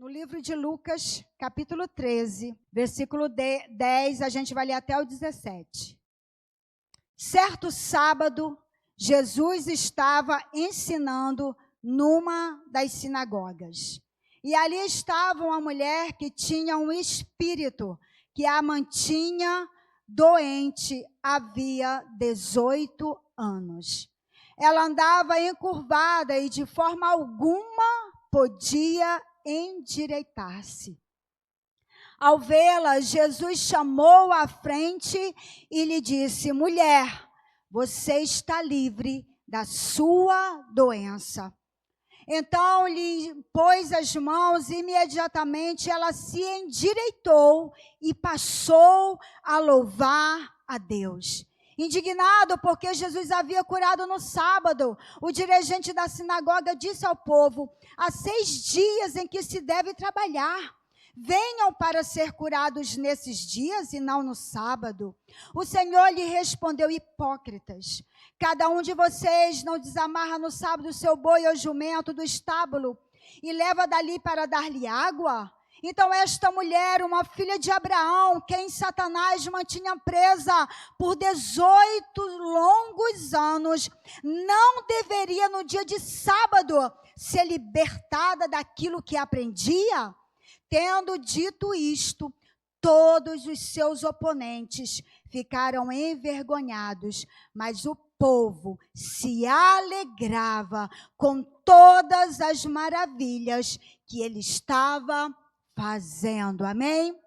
livro de Lucas, capítulo 13, versículo 10, a gente vai ler até o 17. Certo sábado, Jesus estava ensinando numa das sinagogas. E ali estava uma mulher que tinha um espírito que a mantinha doente havia 18 anos. Ela andava encurvada e de forma alguma podia endireitar-se. Ao vê-la, Jesus chamou à frente e lhe disse: mulher, você está livre da sua doença. Então lhe pôs as mãos e imediatamente ela se endireitou e passou a louvar a Deus. Indignado porque Jesus havia curado no sábado, o dirigente da sinagoga disse ao povo: há 6 dias em que se deve trabalhar. Venham para ser curados nesses dias e não no sábado. O Senhor lhe respondeu: hipócritas, cada um de vocês não desamarra no sábado o seu boi ou jumento do estábulo e leva dali para dar-lhe água? Então esta mulher, uma filha de Abraão, quem Satanás mantinha presa por 18 longos anos, não deveria no dia de sábado ser libertada daquilo que aprendia? Tendo dito isto, todos os seus oponentes ficaram envergonhados, mas o povo se alegrava com todas as maravilhas que ele estava fazendo. Amém?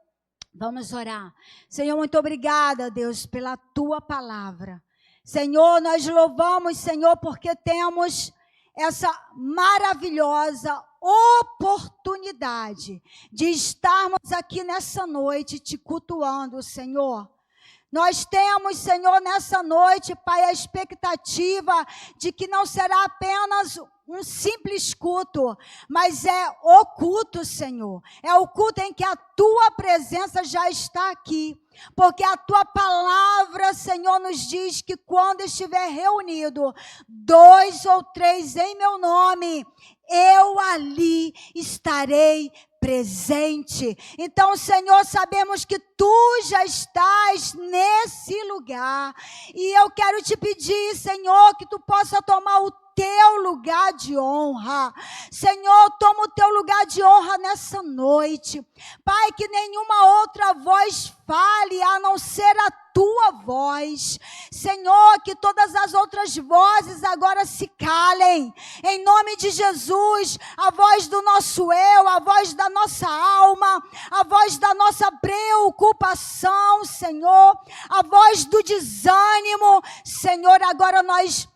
Vamos orar. Senhor, muito obrigada, Deus, pela tua palavra. Senhor, nós louvamos, Senhor, porque temos essa maravilhosa oportunidade de estarmos aqui nessa noite te cultuando, Senhor. Nós temos, Senhor, nessa noite, Pai, a expectativa de que não será apenas um simples culto, mas é o culto, Senhor. É o culto em que a tua presença já está aqui. Porque a tua palavra, Senhor, nos diz que quando estiver reunido 2 ou 3 em meu nome, eu ali estarei presente. Então, Senhor, sabemos que tu já estás nesse lugar. E eu quero te pedir, Senhor, que tu possa tomar o teu lugar de honra. Senhor, toma o teu lugar de honra nessa noite. Pai, que nenhuma outra voz fale a não ser a tua voz. Senhor, que todas as outras vozes agora se calem. Em nome de Jesus, a voz do nosso eu, a voz da nossa alma, a voz da nossa preocupação, Senhor, a voz do desânimo. Senhor, agora nós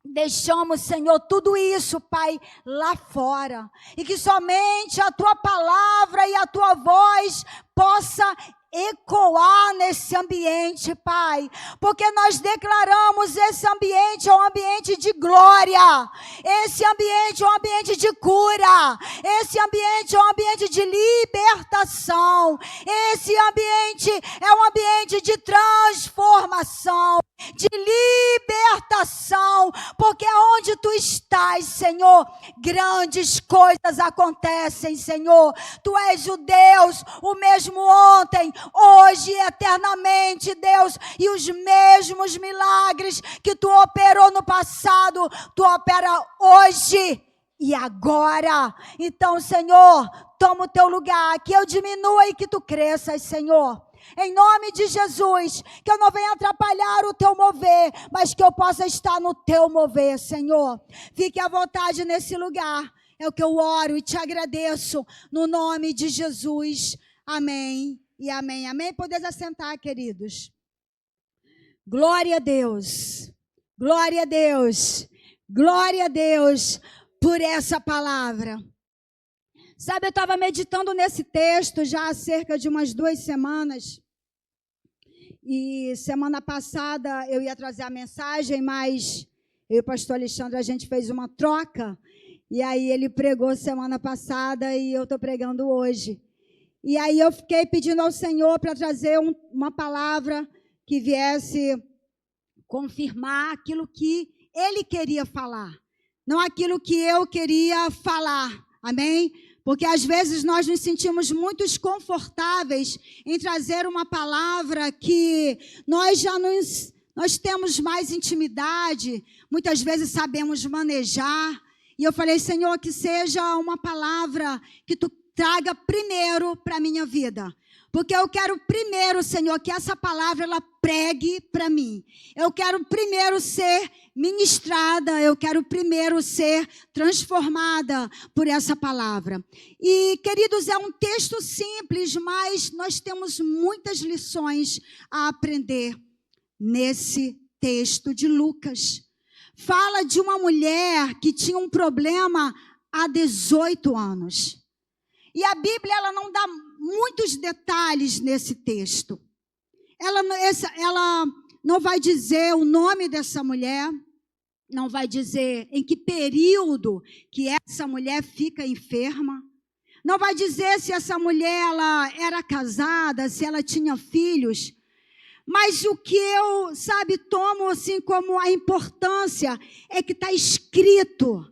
deixamos, Senhor, tudo isso, Pai, lá fora. E que somente a tua palavra e a tua voz possa ecoar nesse ambiente, Pai, porque nós declaramos esse ambiente é um ambiente de glória, esse ambiente é um ambiente de cura, esse ambiente é um ambiente de libertação, esse ambiente é um ambiente de transformação, de libertação, porque onde tu estás, Senhor, grandes coisas acontecem, Senhor. Tu és o Deus, o mesmo ontem, hoje e eternamente, Deus, e os mesmos milagres que tu operou no passado, tu opera hoje e agora. Então, Senhor, toma o teu lugar, que eu diminua e que tu cresças, Senhor. Em nome de Jesus, que eu não venha atrapalhar o teu mover, mas que eu possa estar no teu mover, Senhor. Fique à vontade nesse lugar. É o que eu oro e te agradeço no nome de Jesus. Amém e amém. Amém? Podeis assentar, queridos. Glória a Deus. Glória a Deus. Glória a Deus por essa palavra. Sabe, eu estava meditando nesse texto já há cerca de umas 2 semanas. E semana passada eu ia trazer a mensagem, mas eu e o pastor Alexandre, a gente fez uma troca. E aí ele pregou semana passada e eu estou pregando hoje. E aí eu fiquei pedindo ao Senhor para trazer uma palavra que viesse confirmar aquilo que Ele queria falar. Não aquilo que eu queria falar. Amém? Porque às vezes nós nos sentimos muito confortáveis em trazer uma palavra que nós temos mais intimidade, muitas vezes sabemos manejar. E eu falei, Senhor, que seja uma palavra que Tu traga primeiro para a minha vida. Porque eu quero primeiro, Senhor, que essa palavra ela pregue para mim. Eu quero primeiro ser ministrada, eu quero primeiro ser transformada por essa palavra. E, queridos, é um texto simples, mas nós temos muitas lições a aprender nesse texto de Lucas. Fala de uma mulher que tinha um problema há 18 anos. E a Bíblia ela não dá muitos detalhes nesse texto. Ela não vai dizer o nome dessa mulher, não vai dizer em que período que essa mulher fica enferma, não vai dizer se essa mulher ela era casada, se ela tinha filhos. Mas o que eu, tomo assim como a importância é que está escrito.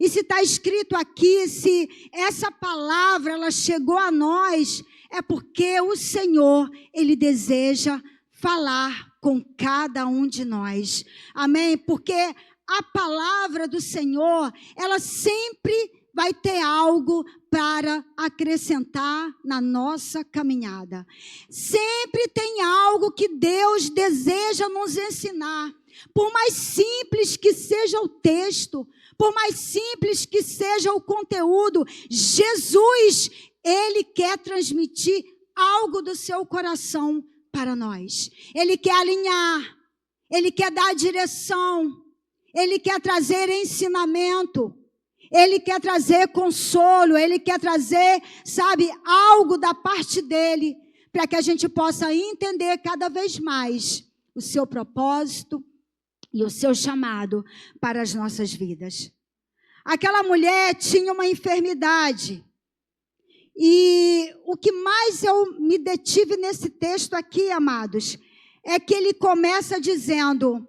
E se está escrito aqui, se essa palavra ela chegou a nós, é porque o Senhor, Ele deseja falar com cada um de nós. Amém? Porque a palavra do Senhor, ela sempre vai ter algo para acrescentar na nossa caminhada. Sempre tem algo que Deus deseja nos ensinar. Por mais simples que seja o texto, por mais simples que seja o conteúdo, Jesus, Ele quer transmitir algo do seu coração para nós. Ele quer alinhar, Ele quer dar direção, Ele quer trazer ensinamento, Ele quer trazer consolo, Ele quer trazer, algo da parte dEle, para que a gente possa entender cada vez mais o seu propósito e o seu chamado para as nossas vidas. Aquela mulher tinha uma enfermidade. E o que mais eu me detive nesse texto aqui, amados, é que ele começa dizendo,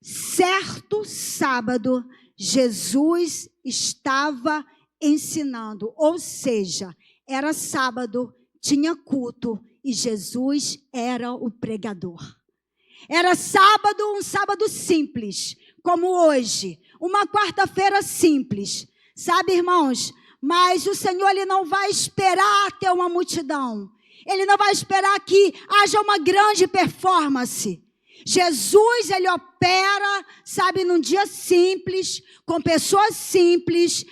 certo sábado, Jesus estava ensinando. Ou seja, era sábado, tinha culto e Jesus era o pregador. Era sábado, um sábado simples, como hoje, uma quarta-feira simples. Irmãos, mas o Senhor Ele não vai esperar ter uma multidão. Ele não vai esperar que haja uma grande performance. Jesus, Ele opera, num dia simples, com pessoas simples,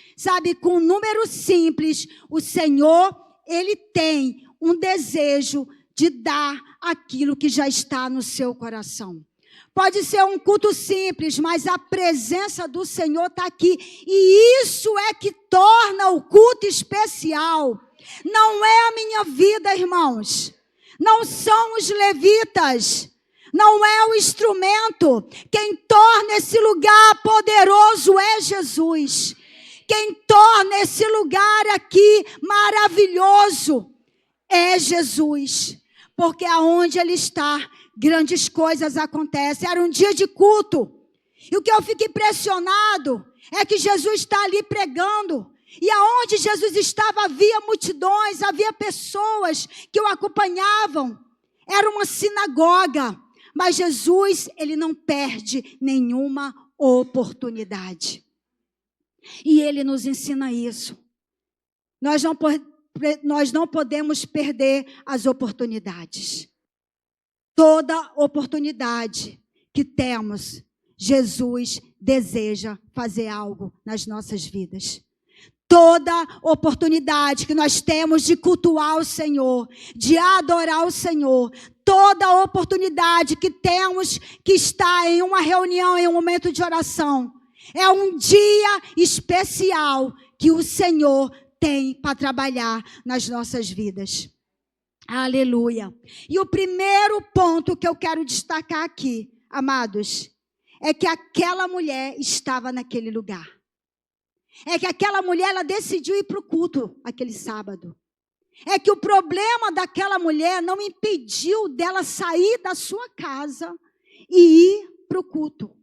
com um número simples. O Senhor, Ele tem um desejo de dar aquilo que já está no seu coração. Pode ser um culto simples, mas a presença do Senhor está aqui. E isso é que torna o culto especial. Não é a minha vida, irmãos. Não são os levitas. Não é o instrumento. Quem torna esse lugar poderoso é Jesus. Quem torna esse lugar aqui maravilhoso é Jesus. Porque aonde Ele está, grandes coisas acontecem. Era um dia de culto. E o que eu fico impressionado é que Jesus está ali pregando. E aonde Jesus estava havia multidões, havia pessoas que o acompanhavam. Era uma sinagoga. Mas Jesus, Ele não perde nenhuma oportunidade. E Ele nos ensina isso. Nós não podemos perder as oportunidades. Toda oportunidade que temos, Jesus deseja fazer algo nas nossas vidas. Toda oportunidade que nós temos de cultuar o Senhor, de adorar o Senhor, toda oportunidade que temos que estar em uma reunião, em um momento de oração, é um dia especial que o Senhor tem para trabalhar nas nossas vidas. Aleluia. E o primeiro ponto que eu quero destacar aqui, amados, é que aquela mulher estava naquele lugar. É que aquela mulher, ela decidiu ir para o culto aquele sábado. É que o problema daquela mulher não impediu dela sair da sua casa e ir para o culto.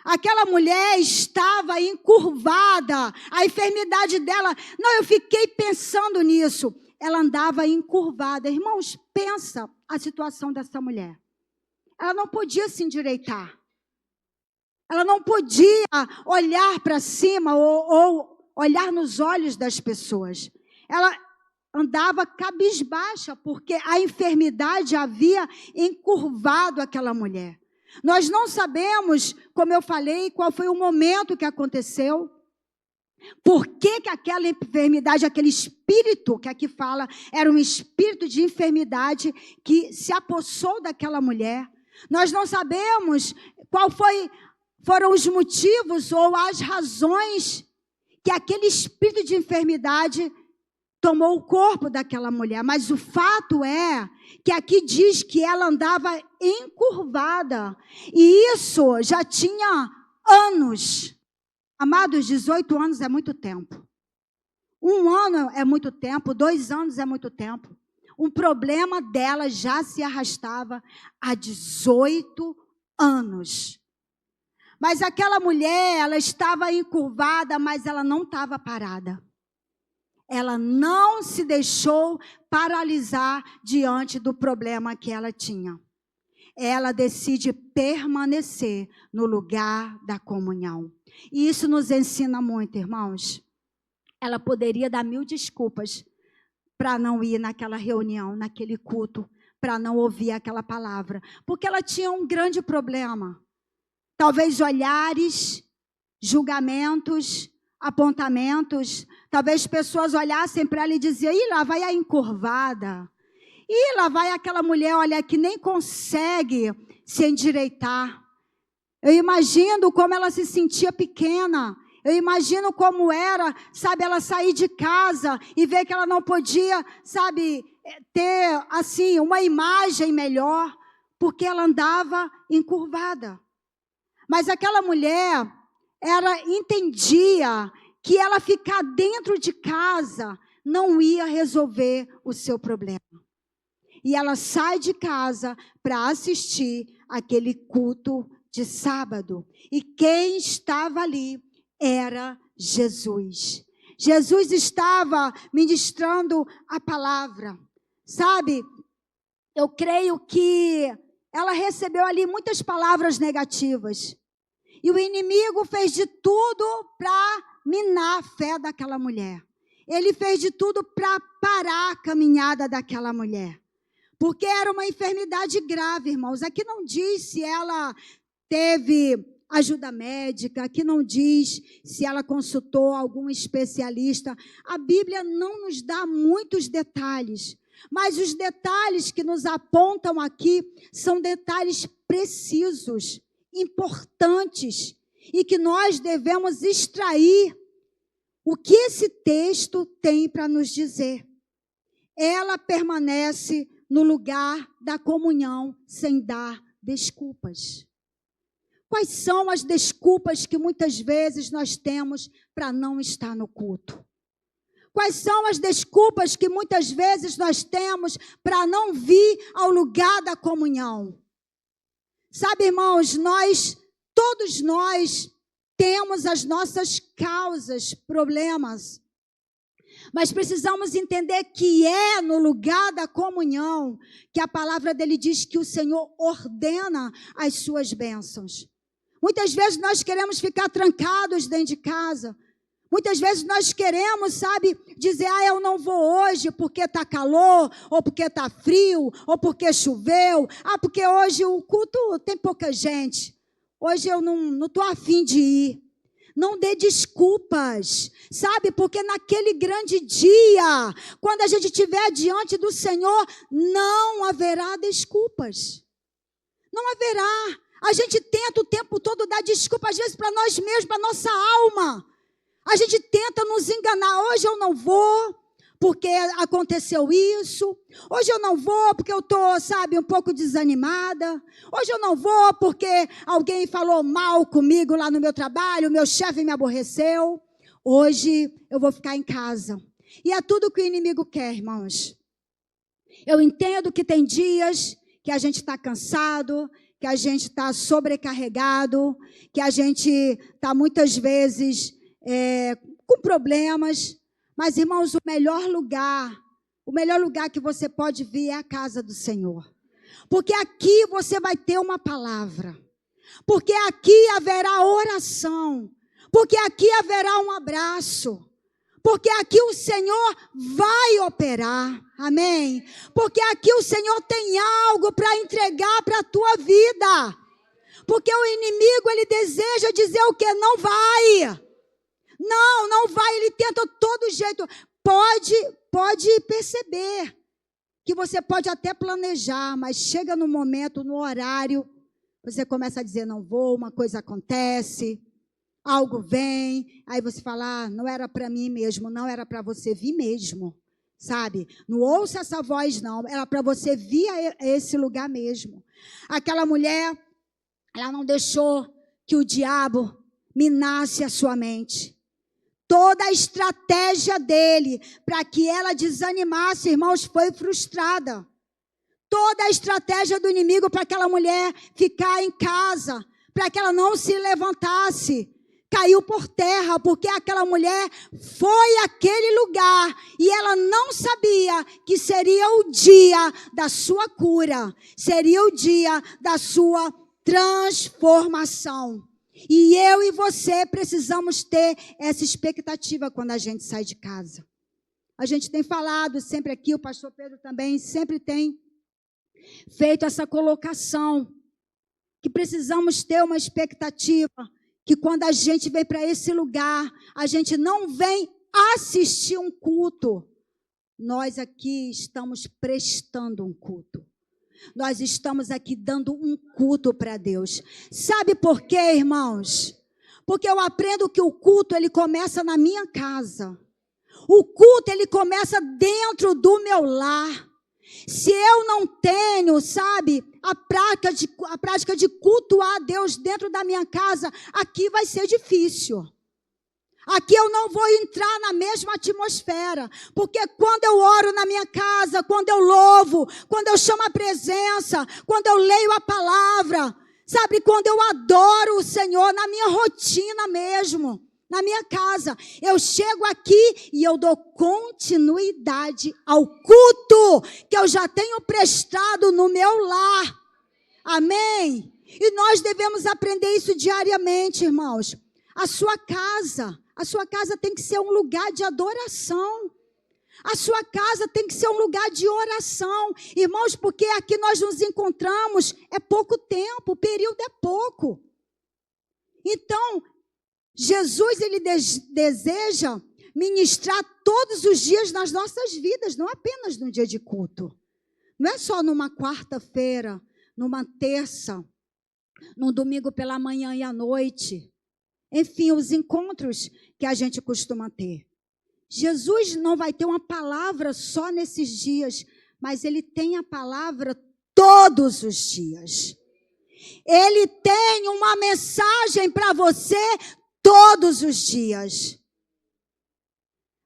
Aquela mulher estava encurvada, a enfermidade dela, não, eu fiquei pensando nisso. Ela andava encurvada. Irmãos, pensa a situação dessa mulher. Ela não podia se endireitar. Ela não podia olhar para cima ou olhar nos olhos das pessoas. Ela andava cabisbaixa, porque a enfermidade havia encurvado aquela mulher. Nós não sabemos, como eu falei, qual foi o momento que aconteceu. Por que aquela enfermidade, aquele espírito que aqui fala, era um espírito de enfermidade que se apossou daquela mulher. Nós não sabemos foram os motivos ou as razões que aquele espírito de enfermidade tomou o corpo daquela mulher. Mas o fato é que aqui diz que ela andava encurvada. E isso já tinha anos. Amados, 18 anos é muito tempo. 1 ano é muito tempo, 2 anos é muito tempo. Um problema dela já se arrastava há 18 anos. Mas aquela mulher, ela estava encurvada, mas ela não estava parada. Ela não se deixou paralisar diante do problema que ela tinha. Ela decide permanecer no lugar da comunhão. E isso nos ensina muito, irmãos. Ela poderia dar 1000 desculpas para não ir naquela reunião, naquele culto, para não ouvir aquela palavra. Porque ela tinha um grande problema. Talvez olhares, julgamentos, apontamentos. Talvez pessoas olhassem para ela e diziam, ih, lá vai a encurvada. Ih, lá vai aquela mulher, olha, que nem consegue se endireitar. Eu imagino como ela se sentia pequena. Eu imagino como era, sabe, ela sair de casa e ver que ela não podia, sabe, ter, assim, uma imagem melhor, porque ela andava encurvada. Mas aquela mulher, ela entendia que ela ficar dentro de casa não ia resolver o seu problema. E ela sai de casa para assistir aquele culto de sábado. E quem estava ali era Jesus. Jesus estava ministrando a palavra. Sabe, eu creio que ela recebeu ali muitas palavras negativas. E o inimigo fez de tudo para minar a fé daquela mulher. Ele fez de tudo para parar a caminhada daquela mulher. Porque era uma enfermidade grave, irmãos. Aqui não diz se ela teve ajuda médica, aqui não diz se ela consultou algum especialista. A Bíblia não nos dá muitos detalhes. Mas os detalhes que nos apontam aqui são detalhes precisos, importantes, e que nós devemos extrair o que esse texto tem para nos dizer. Ela permanece no lugar da comunhão sem dar desculpas. Quais são as desculpas que muitas vezes nós temos para não estar no culto? Quais são as desculpas que muitas vezes nós temos para não vir ao lugar da comunhão? Sabe, irmãos, todos nós temos as nossas causas, problemas. Mas precisamos entender que é no lugar da comunhão que a palavra dele diz que o Senhor ordena as suas bênçãos. Muitas vezes nós queremos ficar trancados dentro de casa. Muitas vezes nós queremos, sabe, dizer, eu não vou hoje porque está calor, ou porque está frio, ou porque choveu. Porque hoje o culto tem pouca gente. Hoje eu não estou afim de ir. Não dê desculpas, sabe? Porque naquele grande dia, quando a gente estiver diante do Senhor, não haverá desculpas. Não haverá. A gente tenta o tempo todo dar desculpa, às vezes para nós mesmos, para a nossa alma. A gente tenta nos enganar. Hoje eu não vou, porque aconteceu isso. Hoje eu não vou, porque eu estou, sabe, um pouco desanimada. Hoje eu não vou, porque alguém falou mal comigo lá no meu trabalho, o meu chefe me aborreceu. Hoje eu vou ficar em casa. E é tudo que o inimigo quer, irmãos. Eu entendo que tem dias que a gente está cansado, que a gente está sobrecarregado, que a gente está muitas vezes com problemas. Mas, irmãos, o melhor lugar que você pode vir é a casa do Senhor. Porque aqui você vai ter uma palavra. Porque aqui haverá oração. Porque aqui haverá um abraço. Porque aqui o Senhor vai operar. Amém? Porque aqui o Senhor tem algo para entregar para a tua vida. Porque o inimigo, ele deseja dizer o quê? Não vai. Não vai. Ele tenta todo jeito. Pode perceber que você pode até planejar, mas chega no momento, no horário, você começa a dizer, não vou, uma coisa acontece, algo vem, aí você fala, não era para mim mesmo, não era para você vir mesmo, sabe? Não ouça essa voz não, era para você vir a esse lugar mesmo. Aquela mulher, ela não deixou que o diabo minasse a sua mente. Toda a estratégia dele para que ela desanimasse, irmãos, foi frustrada. Toda a estratégia do inimigo para aquela mulher ficar em casa, para que ela não se levantasse, caiu por terra, porque aquela mulher foi àquele lugar e ela não sabia que seria o dia da sua cura, seria o dia da sua transformação. E eu e você precisamos ter essa expectativa quando a gente sai de casa. A gente tem falado sempre aqui, o pastor Pedro também sempre tem feito essa colocação, que precisamos ter uma expectativa, que quando a gente vem para esse lugar, a gente não vem assistir um culto. Nós aqui estamos prestando um culto. Nós estamos aqui dando um culto para Deus. Sabe por quê, irmãos? Porque eu aprendo que o culto, ele começa na minha casa. O culto, ele começa dentro do meu lar. Se eu não tenho, sabe, a prática de cultuar a Deus dentro da minha casa, aqui vai ser difícil. Aqui eu não vou entrar na mesma atmosfera, porque quando eu oro na minha casa, quando eu louvo, quando eu chamo a presença, quando eu leio a palavra, sabe, quando eu adoro o Senhor na minha rotina mesmo, na minha casa, eu chego aqui e eu dou continuidade ao culto que eu já tenho prestado no meu lar. Amém? E nós devemos aprender isso diariamente, irmãos. A sua casa tem que ser um lugar de adoração. A sua casa tem que ser um lugar de oração. Irmãos, porque aqui nós nos encontramos, é pouco tempo, o período é pouco. Então, Jesus, ele deseja ministrar todos os dias nas nossas vidas, não apenas no dia de culto. Não é só numa quarta-feira, numa terça, num domingo pela manhã e à noite. Enfim, os encontros que a gente costuma ter. Jesus não vai ter uma palavra só nesses dias, mas ele tem a palavra todos os dias. Ele tem uma mensagem para você todos os dias.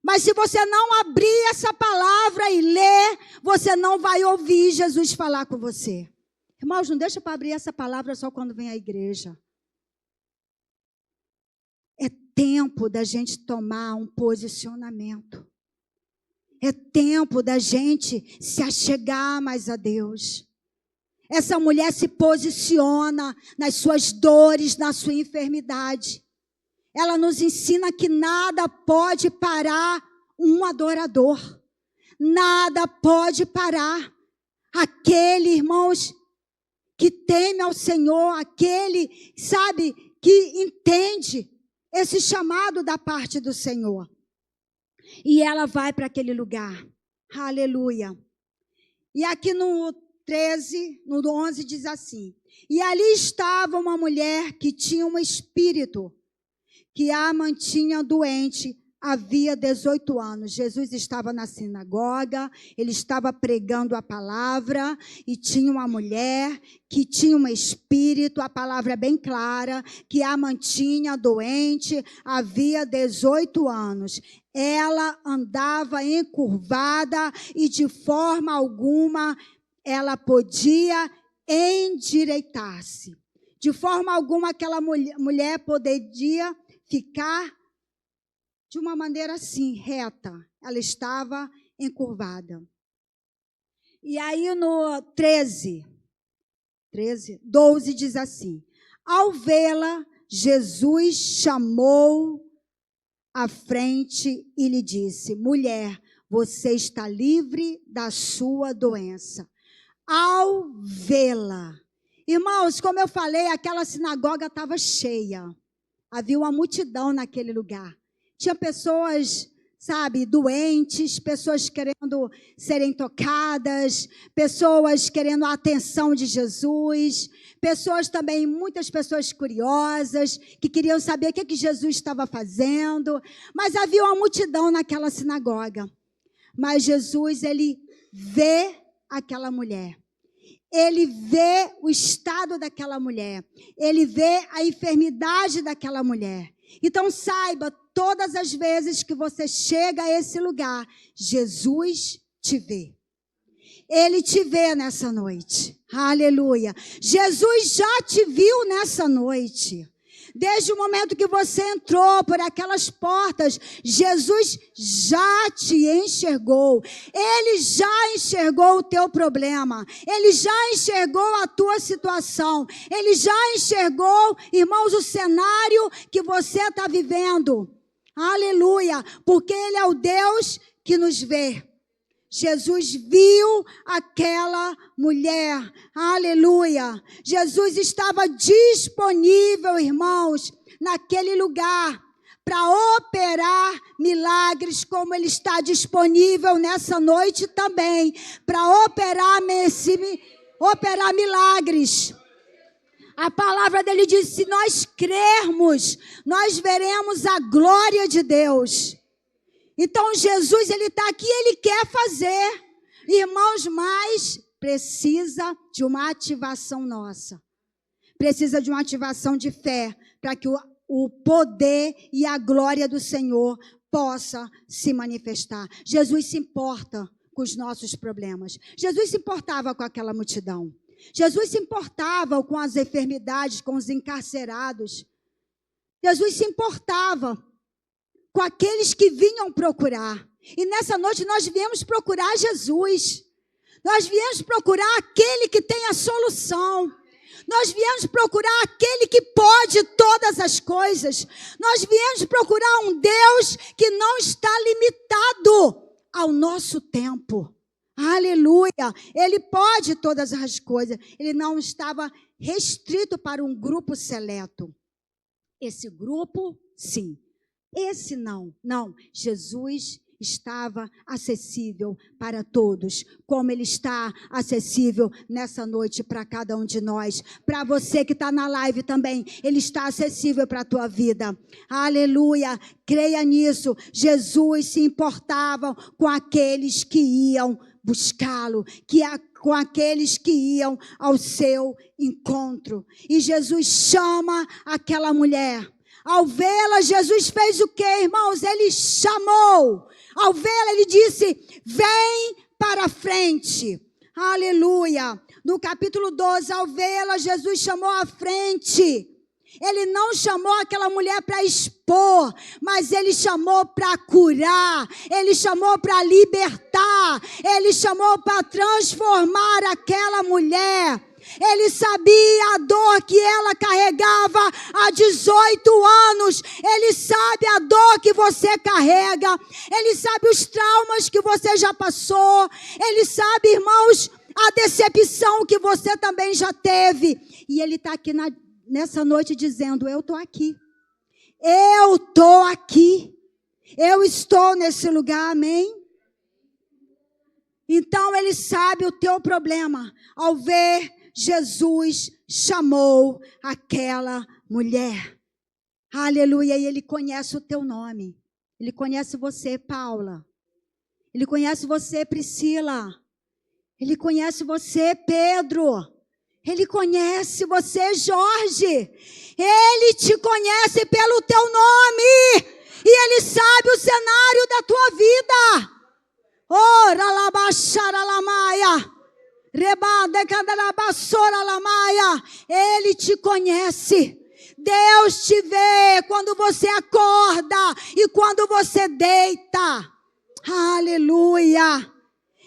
Mas se você não abrir essa palavra e ler, você não vai ouvir Jesus falar com você. Irmãos, não deixa para abrir essa palavra só quando vem à igreja. É tempo da gente tomar um posicionamento. É tempo da gente se achegar mais a Deus. Essa mulher se posiciona nas suas dores, na sua enfermidade. Ela nos ensina que nada pode parar um adorador. Nada pode parar aquele, irmãos, que teme ao Senhor, aquele, sabe, que entende esse chamado da parte do Senhor. E ela vai para aquele lugar. Aleluia. E aqui no 13, no 11 diz assim: e ali estava uma mulher que tinha um espírito que a mantinha doente havia 18 anos. Jesus estava na sinagoga, ele estava pregando a palavra e tinha uma mulher que tinha um espírito, a palavra é bem clara, que a mantinha doente havia 18 anos. Ela andava encurvada e de forma alguma ela podia endireitar-se. De forma alguma aquela mulher poderia ficar de uma maneira assim, reta. Ela estava encurvada. E aí no 12 diz assim: ao vê-la, Jesus chamou à frente e lhe disse: mulher, você está livre da sua doença. Ao vê-la. Irmãos, como eu falei, aquela sinagoga estava cheia. Havia uma multidão naquele lugar. Tinha pessoas, sabe, doentes, pessoas querendo serem tocadas, pessoas querendo a atenção de Jesus, pessoas também, muitas pessoas curiosas, que queriam saber o que Jesus estava fazendo. Mas havia uma multidão naquela sinagoga. Mas Jesus, ele vê aquela mulher. Ele vê o estado daquela mulher. Ele vê a enfermidade daquela mulher. Então saiba, todas as vezes que você chega a esse lugar, Jesus te vê. Ele te vê nessa noite. Aleluia. Jesus já te viu nessa noite. Desde o momento que você entrou por aquelas portas, Jesus já te enxergou. Ele já enxergou o teu problema. Ele já enxergou a tua situação. Ele já enxergou, irmãos, o cenário que você está vivendo. Aleluia. Porque Ele é o Deus que nos vê. Jesus viu aquela mulher, aleluia. Jesus estava disponível, irmãos, naquele lugar, para operar milagres, como Ele está disponível nessa noite também, para operar milagres. A palavra dele diz: se nós crermos, nós veremos a glória de Deus. Então Jesus, ele está aqui, ele quer fazer, irmãos, mas precisa de uma ativação nossa, precisa de uma ativação de fé, para que o poder e a glória do Senhor possa se manifestar. Jesus se importa com os nossos problemas, Jesus se importava com aquela multidão, Jesus se importava com as enfermidades, com os encarcerados, Jesus se importava com aqueles que vinham procurar. E nessa noite nós viemos procurar Jesus. Nós viemos procurar aquele que tem a solução. Nós viemos procurar aquele que pode todas as coisas. Nós viemos procurar um Deus que não está limitado ao nosso tempo. Aleluia! Ele pode todas as coisas. Ele não estava restrito para um grupo seleto. Esse grupo, sim. Esse não. Jesus estava acessível para todos, como Ele está acessível nessa noite para cada um de nós. Para você que está na live também, Ele está acessível para a tua vida. Aleluia, creia nisso. Jesus se importava com aqueles que iam buscá-lo, com aqueles que iam ao seu encontro. E Jesus chama aquela mulher. Ao vê-la, Jesus fez o quê, irmãos? Ele chamou. Ao vê-la, ele disse: vem para frente. Aleluia. No capítulo 12, ao vê-la, Jesus chamou à frente. Ele não chamou aquela mulher para expor, mas Ele chamou para curar. Ele chamou para libertar. Ele chamou para transformar aquela mulher. Ele sabia a dor que ela carregava há 18 anos. Ele sabe a dor que você carrega. Ele sabe os traumas que você já passou. Ele sabe, irmãos, a decepção que você também já teve. E Ele está aqui nessa noite dizendo: eu estou aqui. Eu estou aqui. Eu estou nesse lugar, amém? Então Ele sabe o teu problema. Ao ver, Jesus chamou aquela mulher. Aleluia. E Ele conhece o teu nome. Ele conhece você, Paula. Ele conhece você, Priscila. Ele conhece você, Pedro. Ele conhece você, Jorge. Ele te conhece pelo teu nome. E Ele sabe o cenário da tua vida. Ora, labaxara, lamaia. Ele te conhece. Deus te vê quando você acorda e quando você deita. Aleluia.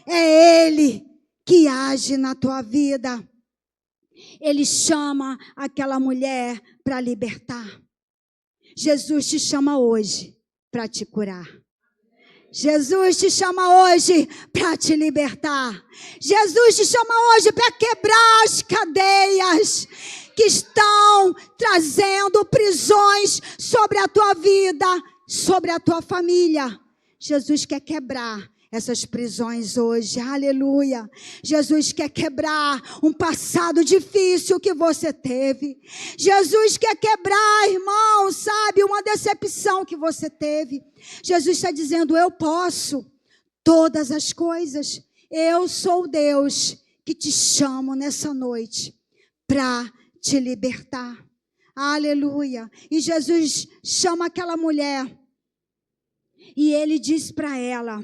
É Ele que age na tua vida. Ele chama aquela mulher para libertar. Jesus te chama hoje para te curar. Jesus te chama hoje para te libertar. Jesus te chama hoje para quebrar as cadeias que estão trazendo prisões sobre a tua vida, sobre a tua família. Jesus quer quebrar essas prisões hoje, aleluia. Jesus quer quebrar um passado difícil que você teve. Jesus quer quebrar, irmão, sabe, uma decepção que você teve. Jesus está dizendo, eu posso todas as coisas. Eu sou o Deus que te chamo nessa noite para te libertar. Aleluia. E Jesus chama aquela mulher e ele diz para ela,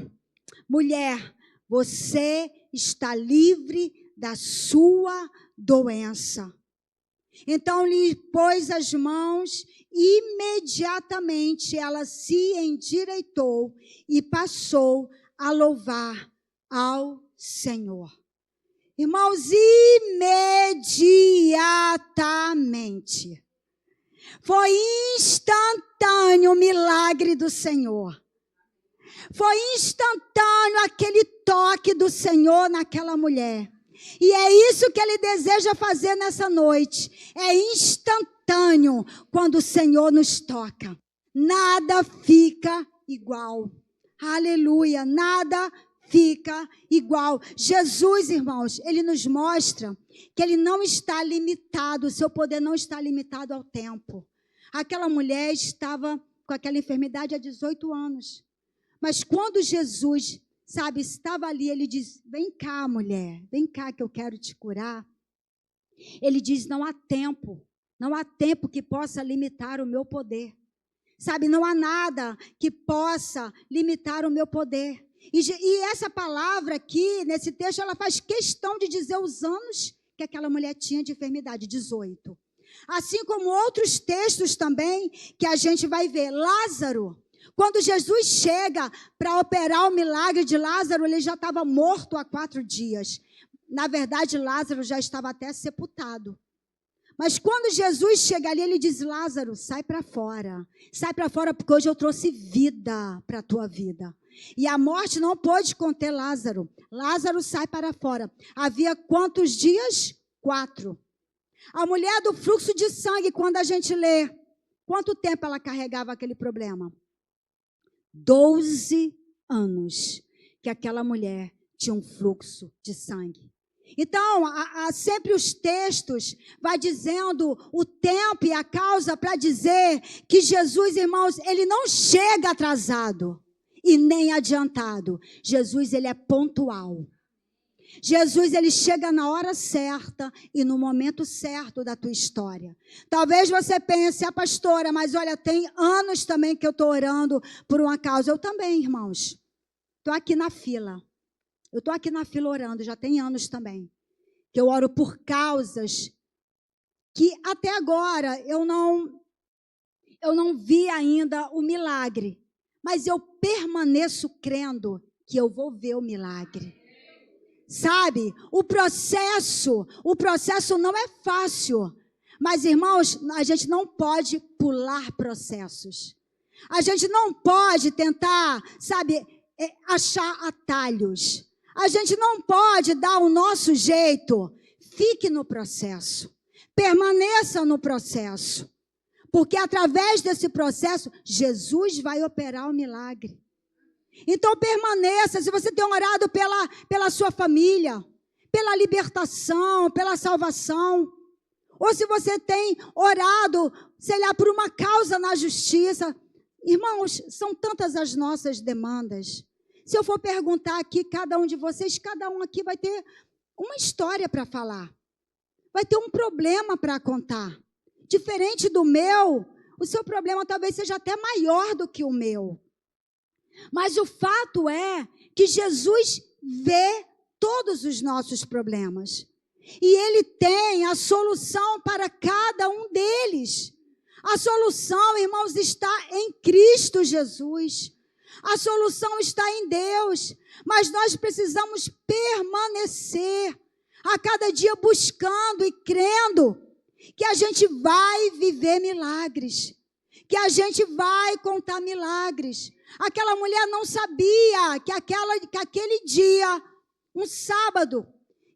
mulher, você está livre da sua doença. Então lhe pôs as mãos, imediatamente ela se endireitou e passou a louvar ao Senhor. Irmãos, imediatamente. Foi instantâneo o milagre do Senhor. Foi instantâneo aquele toque do Senhor naquela mulher. E é isso que Ele deseja fazer nessa noite. É instantâneo quando o Senhor nos toca. Nada fica igual. Aleluia, nada fica igual. Jesus, irmãos, Ele nos mostra que Ele não está limitado, o seu poder não está limitado ao tempo. Aquela mulher estava com aquela enfermidade há 18 anos. Mas quando Jesus, sabe, estava ali, Ele diz, vem cá, mulher, vem cá que eu quero te curar. Ele diz, não há tempo que possa limitar o meu poder. Sabe, não há nada que possa limitar o meu poder. E essa palavra aqui, nesse texto, ela faz questão de dizer os anos que aquela mulher tinha de enfermidade, 18. Assim como outros textos também, que a gente vai ver, Lázaro. Quando Jesus chega para operar o milagre de Lázaro, ele já estava morto há 4 dias. Na verdade, Lázaro já estava até sepultado. Mas quando Jesus chega ali, ele diz, Lázaro, sai para fora. Sai para fora porque hoje eu trouxe vida para a tua vida. E a morte não pôde conter Lázaro. Lázaro sai para fora. Havia quantos dias? 4. A mulher do fluxo de sangue, quando a gente lê, quanto tempo ela carregava aquele problema? 12 anos que aquela mulher tinha um fluxo de sangue. Então, sempre os textos vai dizendo o tempo e a causa para dizer que Jesus, irmãos, Ele não chega atrasado e nem adiantado. Jesus, Ele é pontual. Jesus, Ele chega na hora certa e no momento certo da tua história. Talvez você pense, pastora, mas olha, tem anos também que eu estou orando por uma causa. Eu também, irmãos. Estou aqui na fila. Eu estou aqui na fila orando, já tem anos também. Que eu oro por causas que até agora eu não vi ainda o milagre. Mas eu permaneço crendo que eu vou ver o milagre. Sabe, o processo não é fácil. Mas, irmãos, a gente não pode pular processos. A gente não pode tentar, sabe, achar atalhos. A gente não pode dar o nosso jeito. Fique no processo. Permaneça no processo. Porque através desse processo, Jesus vai operar o milagre. Então permaneça, se você tem orado pela sua família, pela libertação, pela salvação, ou se você tem orado, sei lá, por uma causa na justiça. Irmãos, são tantas as nossas demandas. Se eu for perguntar aqui, cada um de vocês, cada um aqui vai ter uma história para falar. Vai ter um problema para contar. Diferente do meu, o seu problema talvez seja até maior do que o meu. Mas o fato é que Jesus vê todos os nossos problemas. E Ele tem a solução para cada um deles. A solução, irmãos, está em Cristo Jesus. A solução está em Deus. Mas nós precisamos permanecer a cada dia buscando e crendo que a gente vai viver milagres, que a gente vai contar milagres. Aquela mulher não sabia que aquele dia, um sábado,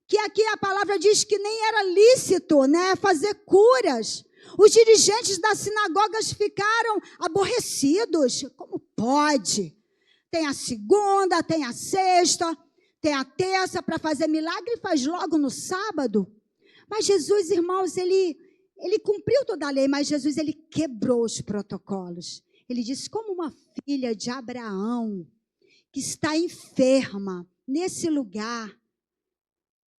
que aqui a palavra diz que nem era lícito, né, fazer curas. Os dirigentes das sinagogas ficaram aborrecidos. Como pode? Tem a segunda, tem a sexta, tem a terça para fazer milagre e faz logo no sábado. Mas Jesus, irmãos, ele cumpriu toda a lei, mas Jesus, ele quebrou os protocolos. Ele disse, como uma filha de Abraão, que está enferma nesse lugar,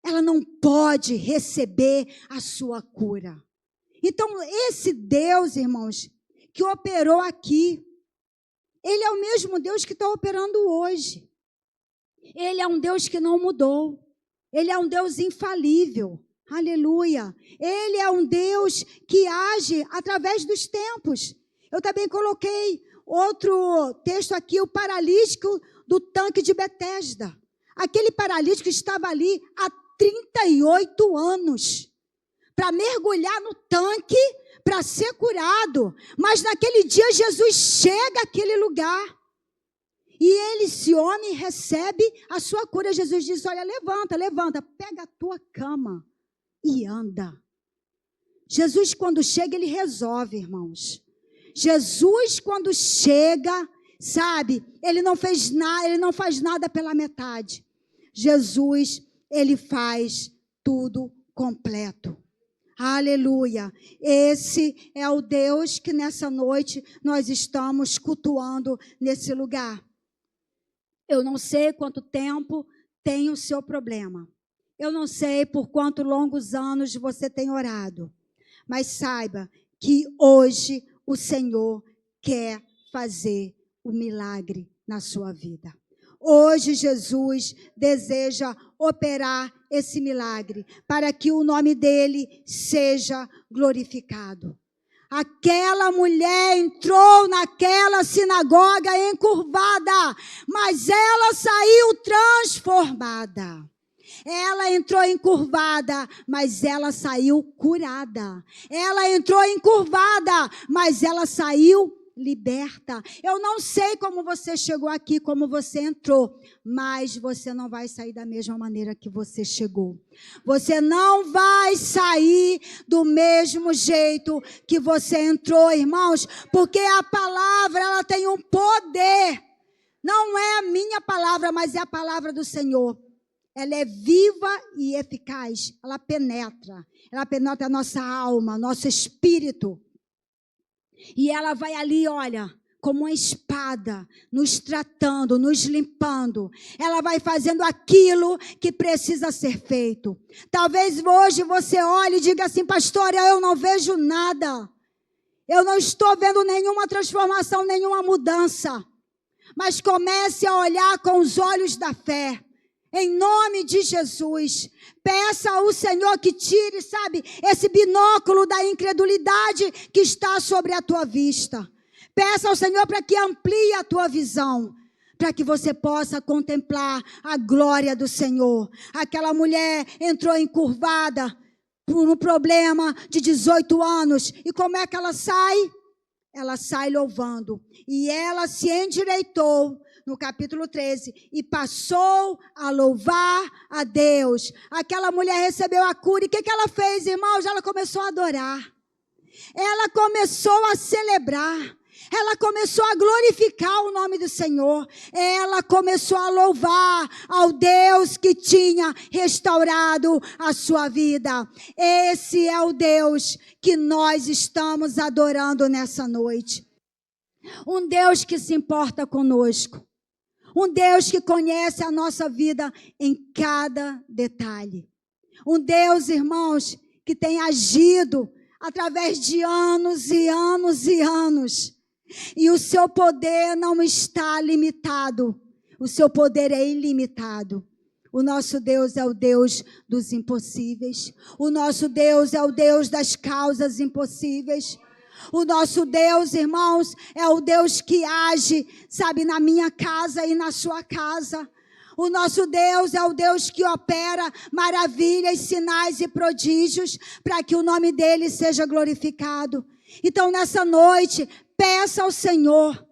ela não pode receber a sua cura. Então, esse Deus, irmãos, que operou aqui, Ele é o mesmo Deus que está operando hoje. Ele é um Deus que não mudou. Ele é um Deus infalível. Aleluia. Ele é um Deus que age através dos tempos. Eu também coloquei outro texto aqui, o paralítico do tanque de Betesda. Aquele paralítico estava ali há 38 anos para mergulhar no tanque, para ser curado. Mas naquele dia Jesus chega àquele lugar. E esse homem recebe a sua cura. Jesus diz, olha, levanta, pega a tua cama e anda. Jesus, quando chega, ele resolve, irmãos. Jesus, quando chega, sabe, ele não faz nada pela metade. Jesus, ele faz tudo completo. Aleluia. Esse é o Deus que nessa noite nós estamos cultuando nesse lugar. Eu não sei quanto tempo tem o seu problema. Eu não sei por quantos longos anos você tem orado. Mas saiba que hoje o Senhor quer fazer o milagre na sua vida. Hoje Jesus deseja operar esse milagre para que o nome dele seja glorificado. Aquela mulher entrou naquela sinagoga encurvada, mas ela saiu transformada. Ela entrou encurvada, mas ela saiu curada. Ela entrou encurvada, mas ela saiu liberta. Eu não sei como você chegou aqui, como você entrou, mas você não vai sair da mesma maneira que você chegou. Você não vai sair do mesmo jeito que você entrou, irmãos, porque a palavra, ela tem um poder. Não é a minha palavra, mas é a palavra do Senhor. Ela é viva e eficaz. Ela penetra a nossa alma, nosso espírito. E ela vai ali, olha, como uma espada, nos tratando, nos limpando. Ela vai fazendo aquilo que precisa ser feito. Talvez hoje você olhe e diga assim, pastora, eu não vejo nada. Eu não estou vendo nenhuma transformação, nenhuma mudança. Mas comece a olhar com os olhos da fé. Em nome de Jesus, peça ao Senhor que tire, sabe, esse binóculo da incredulidade que está sobre a tua vista. Peça ao Senhor para que amplie a tua visão, para que você possa contemplar a glória do Senhor. Aquela mulher entrou encurvada por um problema de 18 anos. E como é que ela sai? Ela sai louvando. E ela se endireitou. No capítulo 13, e passou a louvar a Deus. Aquela mulher recebeu a cura, e o que ela fez, irmãos? Ela começou a adorar, ela começou a celebrar, ela começou a glorificar o nome do Senhor, ela começou a louvar ao Deus que tinha restaurado a sua vida. Esse é o Deus que nós estamos adorando nessa noite. Um Deus que se importa conosco. Um Deus que conhece a nossa vida em cada detalhe. Um Deus, irmãos, que tem agido através de anos e anos e anos. E o seu poder não está limitado. O seu poder é ilimitado. O nosso Deus é o Deus dos impossíveis. O nosso Deus é o Deus das causas impossíveis. O nosso Deus, irmãos, é o Deus que age, sabe, na minha casa e na sua casa. O nosso Deus é o Deus que opera maravilhas, sinais e prodígios para que o nome dele seja glorificado. Então, nessa noite, peça ao Senhor,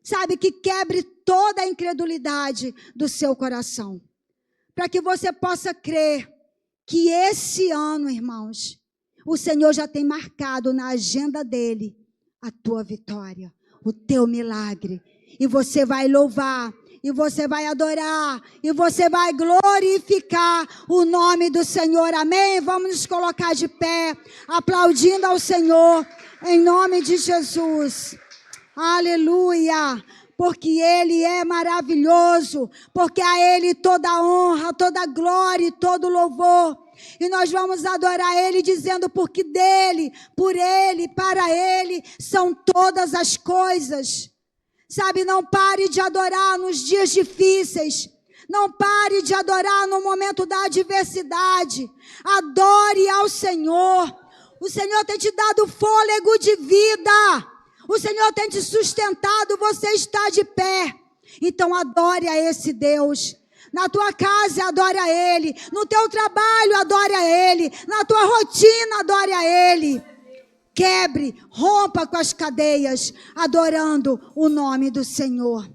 sabe, que quebre toda a incredulidade do seu coração. Para que você possa crer que esse ano, irmãos, o Senhor já tem marcado na agenda dele a tua vitória, o teu milagre. E você vai louvar, e você vai adorar, e você vai glorificar o nome do Senhor. Amém? Vamos nos colocar de pé, aplaudindo ao Senhor, em nome de Jesus. Aleluia! Porque Ele é maravilhoso, porque a Ele toda a honra, toda a glória e todo o louvor. E nós vamos adorar Ele dizendo, porque dEle, por Ele, para Ele, são todas as coisas. Sabe, não pare de adorar nos dias difíceis. Não pare de adorar no momento da adversidade. Adore ao Senhor. O Senhor tem te dado fôlego de vida. O Senhor tem te sustentado, você está de pé. Então adore a esse Deus. Na tua casa, adore a Ele. No teu trabalho, adore a Ele. Na tua rotina, adore a Ele. Quebre, rompa com as cadeias, adorando o nome do Senhor.